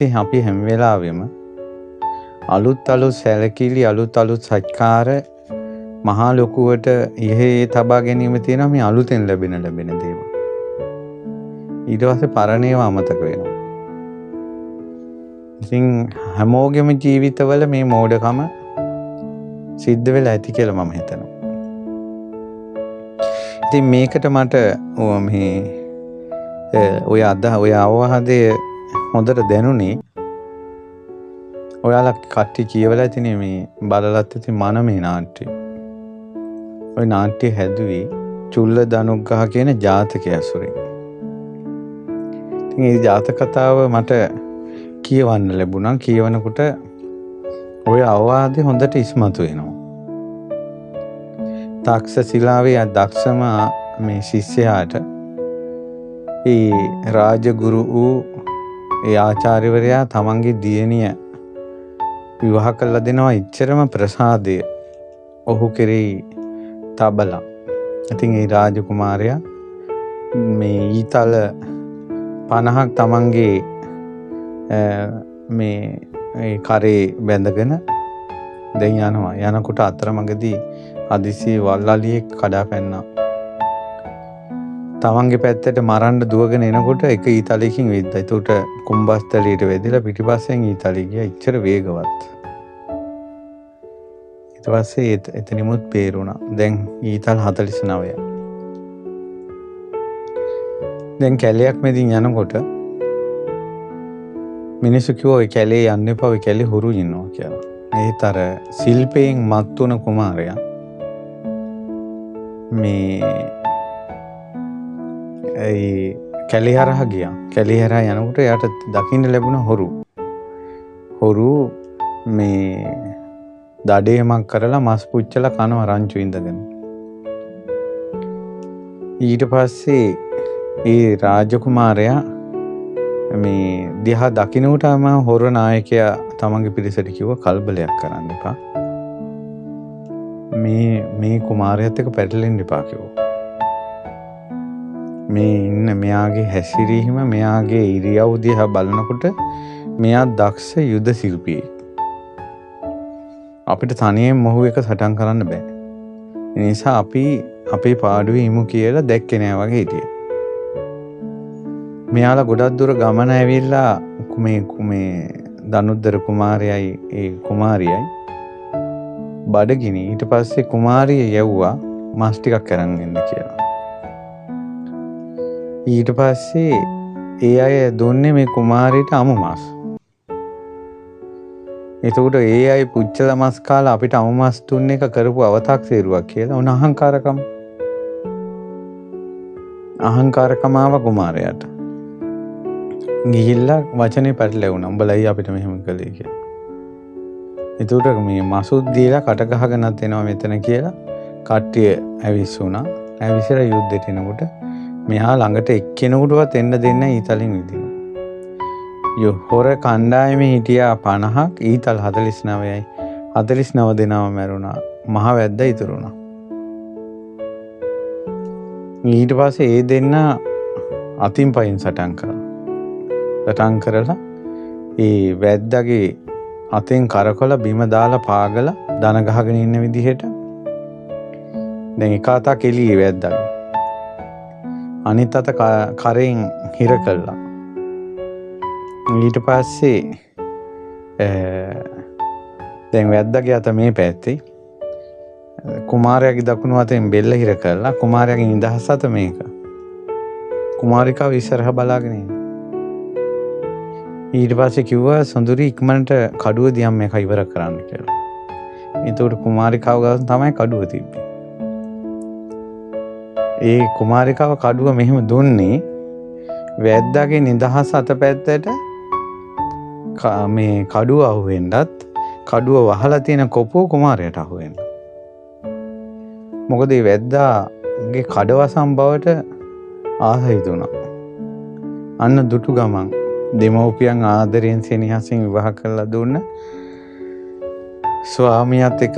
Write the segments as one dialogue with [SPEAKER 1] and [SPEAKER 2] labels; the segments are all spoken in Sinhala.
[SPEAKER 1] අපි හැම වෙලාවෙම අලුත් සැලකිලි අලුත් සත්කාර මහා ලොකුවට ඉහේ තබා ගැනීම තියෙනවා මේ අලුතෙන් ලැබෙන දේවල්. ඊට පස්සේ පරණ ඒවා අමතක වෙනවා. ඉතින් හැමෝගෙම ජීවිතවල මේ මෝඩකම සිද්ධ වෙලා ඇති කියලා මම හිතනවා. ඉතින් මේකට මට මේ ඔය අවවාදය හොඳට දැනුනේ. ඔයාලා කට්ටිය කියවලා තිනේ මේ බලලත් ඉතින් මනමේ නාට්‍ය. ওই නාට්‍ය හැදුවේ චුල්ල ධනුග්ගහ කියන ජාතකය ඇසුරින්. ඉතින් මේ ජාතක කතාව මට කියවන්න ලැබුණා. කියවනකොට ඔය අවවාදේ හොඳට ඉස්මතු වෙනවා. තක්ෂශිලාවේ දක්ෂම මේ ශිෂ්‍යයාට ඒ රාජගුරු වූ ඒ ආචාර්යවරයා තමන්ගේ දියණිය විවාහ කළා දෙනවා. ඉච්චරම ප්‍රසාදය ඔහු කෙරෙහි තබලා. ඉතින් ඒ රාජකුමාරයා මේ ඊතල 50ක් තමන්ගේ මේ කරේ බැඳගෙන දැන් යනවා. යනකොට අතරමඟදී හදිසියේ වල්ලාලියෙක් කඩා පැන්නා. තමන්ගේ පැත්තට මරන්න දුවගෙන එනකොට එක ඊතලයකින් වෙද්දා. ඒකට කුඹස්තලියට වැදිලා පිටිපස්සෙන් ඊතලිය ගියා. ඉච්චර වේගවත්. ඊට පස්සේ එතනිමුත් පේරුණා. දැන් ඊතල් 49. දැන් කැලයක් මැදින් යනකොට මිනිස්සු කිව්වා ඔය කැලේ යන්න එපා. ඔය කැලේ හොරු ඉන්නවා කියලා. ඒතර ශිල්පයෙන් මත් වුණ කුමාරයා මේ ඒ කැලේ හරහා ගියා. කැලේ හරහා යනකොට එයාට දකින්න ලැබුණ හොරු මේ දඩේමක් කරලා මස් පුච්චලා කනවා රංචු ඉඳගෙන. ඊට පස්සේ ඒ රාජකුමාරයා මේ දිහා දකින්නටම හොර නායකයා තමන්ගේ පිරිසට කිව්වා කලබලයක් කරන්න එපා. මේ කුමාරයාත් එක්ක පැටලෙන්න එපා කිව්වා. මේ ඉන්න මෙයාගේ හැසිරීම මෙයාගේ ඉරියව් දිහා බලනකොට මෙයා දක්ෂ යුද ශිල්පියෙක්. අපිට තනියෙන් මොහු එක සටන් කරන්න බෑ. ඒ නිසා අපි අපේ පාඩුවේ ඉමු කියලා දැක්කේ නෑ වගේ හිටියේ. මෙයාලා ගොඩක් දුර ගමන ඇවිල්ලා මේ දනුද්දර කුමාරයයි ඒ කුමාරියයි බඩගිනි. ඊට පස්සේ කුමාරිය යවුවා මස් ටිකක් අරන් එන්න කියලා. ඊට පස්සේ ඒ අය දුන්නේ මේ කුමාරියට අමු මස්. එතකොට ඒ අය පුච්චල මස් කාලා අපිට අමු මස් දුන්න එක කරපු අව탁සේරුවක් කියලා උන අහංකාරකම ආව කුමාරයාට. ගිහිල්ලා වචනේ පැටලෙවුණා. උඹලයි අපිට මෙහෙම කළේ කියලා. එතකොට මේ මසුත් දීලා කට ගහගෙනත් එනවා මෙතන කියලා කට්ටිය ඇවිස්සුණා. ඇවිස්සලා යුද්ධෙට එනකොට මෙහා ළඟට එක්කෙනෙකුටවත් එන්න දෙන්න ඊතලින් විදිනවා. හොර කණ්ඩායමේ හිටියා 50ක්. ඊතල් 49යි. 49 දෙනාම මැරුණා. මහ වැද්දා ඉතුරු වුණා. ඊට පස්සේ ඒ දෙන්න අතින් පයින් සටන් කරලා ඒ වැද්දාගේ අතෙන් කරකොල බිම දාලා පාගලා දන ගහගෙන ඉන්න විදිහට දැන් එක අතක් එළියේ වැද්දාගේ අනිත් අත කරෙන් හිර කළා. ඊට පස්සේ දැන් වැද්දාගේ අත මේ පැත්තේ කුමාරයාගේ දකුණු අතෙන් බෙල්ල හිර කළා. කුමාරයාගේ නිදහස් අත මේක. කුමාරිකාව ඉස්සරහා බලාගෙන ඉන්න. ඊට පස්සේ කිව්වා සොඳුරි ඉක්මනට කඩුව දිහා මේක ඉවර කරන්න කියලා. එතකොට කුමාරිකාව ගාව තමයි කඩුව තිබ්බේ. ඒ කුමාරිකාව කඩුව මෙහෙම දුන්නේ වැද්දාගේ නිදහස් අතපැත්තට මේ කඩුව අහුවෙන්නත් කඩුව වහලා තියෙන කොපුව කුමාරයාට අහුවෙන්න. මොකද මේ වැද්දාගේ කඩවසම් බවට ආස හිතුණා. අන්න දුටු ගමන් දෙමව්පියන් ආදරයෙන් සෙනෙහසින් විවාහ කරලා දුන්න ස්වාමියාත් එක්ක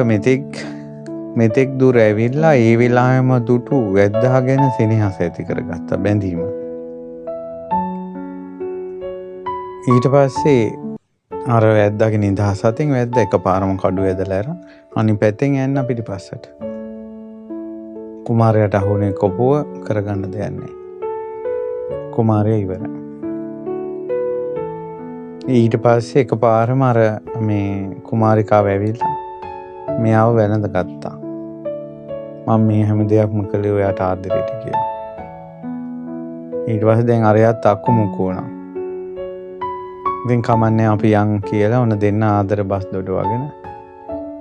[SPEAKER 1] මෙතෙක් දුර ඇවිල්ලා ඒ වෙලාවෙම දුටු වැද්දා ගැන සෙනෙහස ඇති කරගත්තා බැඳීම. ඊට පස්සේ අර වැද්දාගේ නිදහස අතින් වැද්ද එකපාරම කඩුව ඇදලා අරන් අනිත් පැත්තෙන් යන්න පිටිපස්සට. කුමාරයාට අහුනේ කොපුව කරගන්න දෙයක් නැහැ. කුමාරයා ඉවරයි. ඊට පස්සේ එකපාරම අර මේ කුමාරිකාව ඇවිල්ලා මෙයාව වැළඳ ගත්තා. මම මේ හැම දෙයක්ම කළේ ඔයාට ආදරෙට කියලා. ඊට පස්සේ දැන් අරයත් අක්කු මුක්කු වුණා. ඉතින් කමන්නේ අපි යන් කියලා ඔන්න දෙන්න ආදර බස් දොඩවගෙන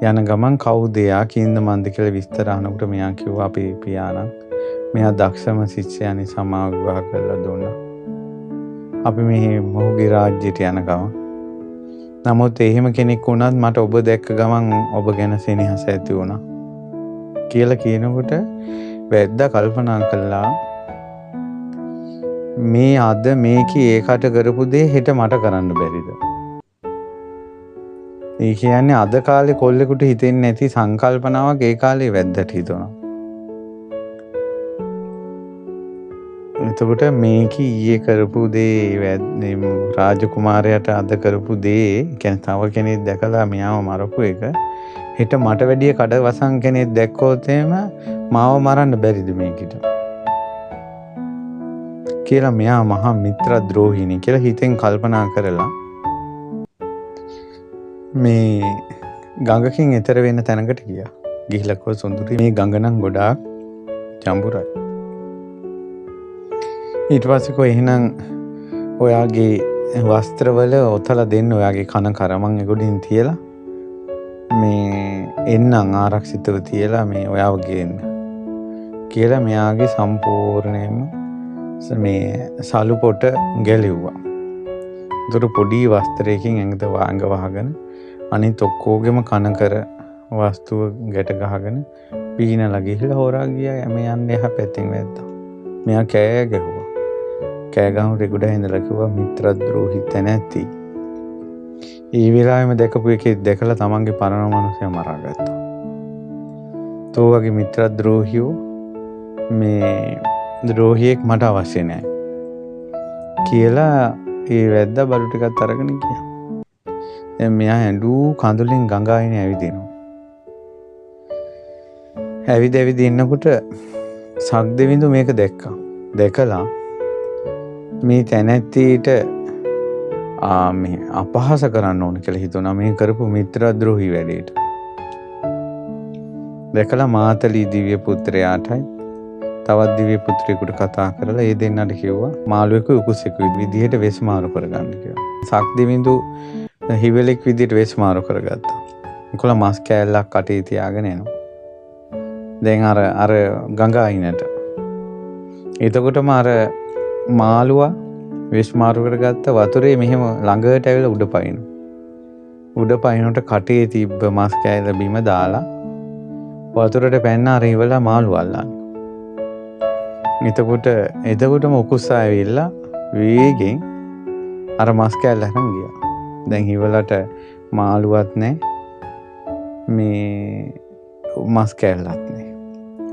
[SPEAKER 1] යන ගමන් කවුද යා කින්ද මන්ද කියලා විස්තර අහනකොට මෙයා කිව්වා අපේ පියාණන් මෙයා දක්ෂම ශිෂ්‍යයා නිසා මාව විවාහ කරලා දුන්නා. අපි මේ මොහුගේ රාජ්‍යයට යන ගමන් නමුත් එහෙම කෙනෙක් වුණත් මට ඔබ දැක්ක ගමන් ඔබ ගැන සෙනෙහස ඇති වුණා කියලා කියනකොට වැද්දා කල්පනා කළා මේ අද මේකේ ඒකට කරපු දේ හෙට මට කරන්න බැරිද? ඒ කියන්නේ අද කාලේ කොල්ලෙකුට හිතෙන්නේ නැති සංකල්පනාවක් ඒ කාලේ වැද්දට හිතුණා. එතකොට මේකේ ඊයේ කරපු දේ රාජකුමාරයාට අද කරපු දේ කියන්නේ තව කෙනෙක් දැකලා මෙයාව මරපු එක හෙට මට වැඩිය කඩවසන් කෙනෙක් දැක්කොත් එහෙම මාව මරන්න බැරිද මේකිට? කියලා මෙයා මහා මිත්‍ර ද්‍රෝහිණී කියලා හිතෙන් කල්පනා කරලා මේ ගඟකින් එතර වෙන තැනකට ගියා. ගිහිල්ලා කො සොඳුරි මේ ගඟ නම් ගොඩාක් ජඹුරයි. ඊට පස්සේ කො එහෙනම් ඔයාගේ වස්ත්‍රවල ඔතලා දෙන්න ඔයාගේ කන කරමන් එගොඩින් තියලා මේ එන්නම් ආරක්ෂිතව තියලා මේ ඔයාව ගේන්න කියලා මෙයාගේ සම්පූර්ණයෙන්ම මේ සලු පොට ගැලෙව්වා. ඒතර පොඩි වස්ත්‍රයකින් ඇඟට වාංග වහගෙන අනිත් ඔක්කොගෙම කන කර වස්තුව ගැට ගහගෙන පීනලා ගිහිල්ලා හොරා ගියා. මේ යන්නේ එහා පැත්තෙන් වැද්දා. මෙයා කෑ ගැහුවා. කෑ ගහන රෙගුඩ හින්දලා කිව්වා මිත්‍රද්‍රෝහී තැනැත්ති. ඒ වෙලාවෙම දැකපු එකේ දැකලා තමන්ගේ පරණ මනුස්සයා මරාගත්තා. තෝ වගේ මිත්‍රද්‍රෝහියෝ මේ ද්‍රෝහියෙක් මට අවශ්‍ය නැහැ කියලා ඒ වැද්දා බඩු ටිකක් අරගෙන ගියා. දැන් මෙයා ඇඬු කඳුලින් ගඟ ආයිනේ ඇවිදිනවා. ඇවිද ඉන්නකොට සක්දෙවිඳු මේක දැක්කා. දැකලා මේ තැනැත්තියට මේ අපහාස කරන්න ඕන කියලා හිතුණා මේ කරපු මිත්‍රද්‍රෝහී වැඩේට. දැකලා මාතලී දිව්‍ය පුත්‍රයාටයි තවත් දිව්‍ය පුත්‍රයෙකුට කතා කරලා ඒ දෙන්නට කිව්වා මාළුවෙකු උකුසෙකු විදිහට වෙස් මාරු කරගන්න කියලා. සක්දෙවිඳු හිවලෙක් විදිහට වෙස් මාරු කරගත්තා. ඒකල මස් කෑල්ලක් කටේ තියාගෙන එනවා. දැන් අර ගඟ අයිනට. එතකොටම අර මාළුවා වෙස් මාරු කරගත්ත වතුරේ මෙහෙම ළඟට ඇවිල්ලා උඩ පයින්නවා. උඩ පයින්නට කටේ තිබ්බ මස් කෑල්ල බිම දාලා වතුරට පැන්න අර ඉවලා මාළුවා අල්ලන්න. එතකොටම උකුස්සා ඇවිල්ලා වේගෙන් අර මස් කෑල්ල අරන් ගියා. දැන් හිවලට මාළුවත් නැහැ. මේ මස් කෑල්ලත් නැහැ.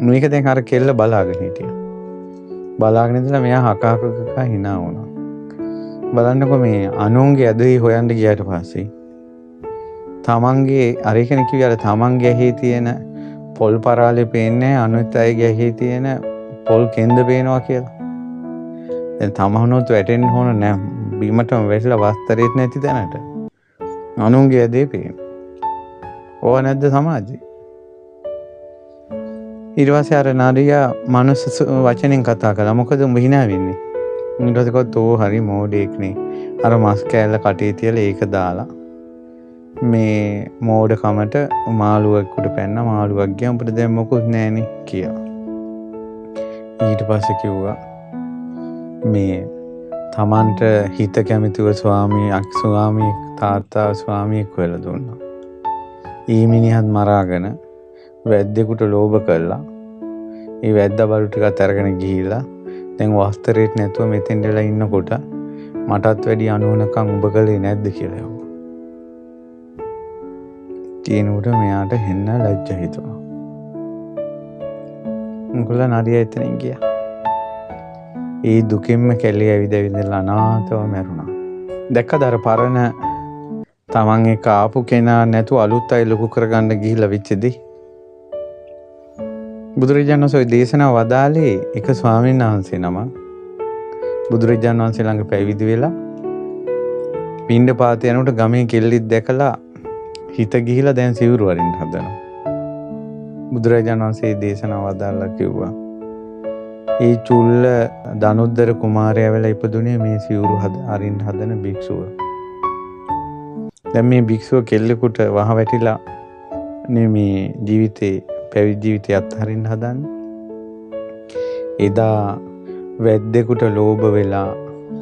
[SPEAKER 1] මේක දැන් අර කෙල්ල බලාගෙන හිටියා. බලාගෙන ඉඳලා මෙයා හකහක hina වුණා. බලන්නකො මේ අනුන්ගේ ඇදහි හොයන්න ගියාට පස්සේ තමන්ගේ අර කෙනෙක් කිව්වේ අර තමන්ගේ ඇහි තියෙන පොල් පරාලේ පේන්නේ අනුත් අයගේ ඇහි තියෙන පොල් කෙන්ද පේනවා කියලා. දැන් තමහනොත් වැටෙන්න ඕන නෑ බීමටම වැටිලා වස්තරේත් නැති තැනට. අනුන්ගේ ඇදේ පේන. ඕව නැද්ද සමාජේ? ඊට පස්සේ අර නාරියා මනුස්ස වචනෙන් කතා කළා. මොකද උඹ hina වෙන්නේ? ඊට පස්සේ කොත් ඕ හරි මෝඩෙක්නේ. අර මස් කෑල්ල කටේ තියලා ඒක දාලා මේ මෝඩ කමට මාළුවෙකුට පැන්න මාළුවක් ගියා උඹට දැන් මොකුත් නැහනේ කියලා. ඊට පස්සේ කිව්වා මේ තමන්ට හිත කැමතිව ස්වාමී තාත්තා ස්වාමියෙක් වෙලා දුන්නා. ඊ මිනිහත් මරාගෙන වැද්දෙකුට ලෝභ කළා. ඒ වැද්දා බඩු ටිකක් අරගෙන ගිහිල්ලා දැන් වස්ත්‍රේත් නැතුව මෙතෙන් දෙලා ඉන්නකොට මටත් වැඩි අනුවනකම් උඹ කළේ නැද්ද කියලා ඇහුවා. කියනකොට මෙයාට හෙන්න ලැජ්ජ හිතුණා. උන්කල නාරියා එතනින් ගියා. ඒ දුකෙන්ම කැලේ ඇවිදලා අනාථව මැරුණා. දැක්කද අර පරණ තමන් එක්ක ආපු කෙනා නැතුව අලුත් අය ලොකු කරගන්න ගිහිල්ලා වෙච්චදී බුදුරජාණන් වහන්සේ දේශනාව වදාළේ එක ස්වාමීන් වහන්සේ නම බුදුරජාණන් වහන්සේ ළඟ පැවිදි වෙලා පිණ්ඩපාත යනකොට ගමේ කෙල්ලෙක් දැකලා හිත ගිහිලා දැන් සිවුරු වරින්න හදනවා. බුදුරජාණන් වහන්සේ දේශනාව වදාළා කිව්වා ඒ චුල්ල ධනුද්දර කුමාරයා වෙලා ඉපදුනේ මේ සිවුරු අරින්න හදන භික්ෂුව. දැන් මේ භික්ෂුව කෙල්ලෙකුට වහ වැටිලා මේ ජීවිතේ පැවිදි ජීවිතය අත්හරින්න හදන්නේ. එදා වැද්දෙකුට ලෝභ වෙලා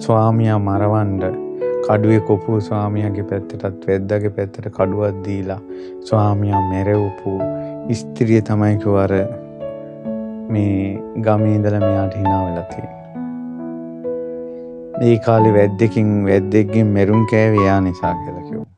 [SPEAKER 1] ස්වාමියා මරවන්න කඩුවේ කොපුව ස්වාමියාගේ පැත්තටත් වැද්දාගේ පැත්තට කඩුවක් දීලා ස්වාමියා මැරවපු ස්ත්‍රිය තමයි කිව්වර මේ ගමේ ඉඳලා මෙයාට hina වෙලා තියෙන්නේ. මේ කාලේ වැද්දෙක්ගෙන් මෙරුන් කෑවේ යා නිසා කියලා කිව්වා.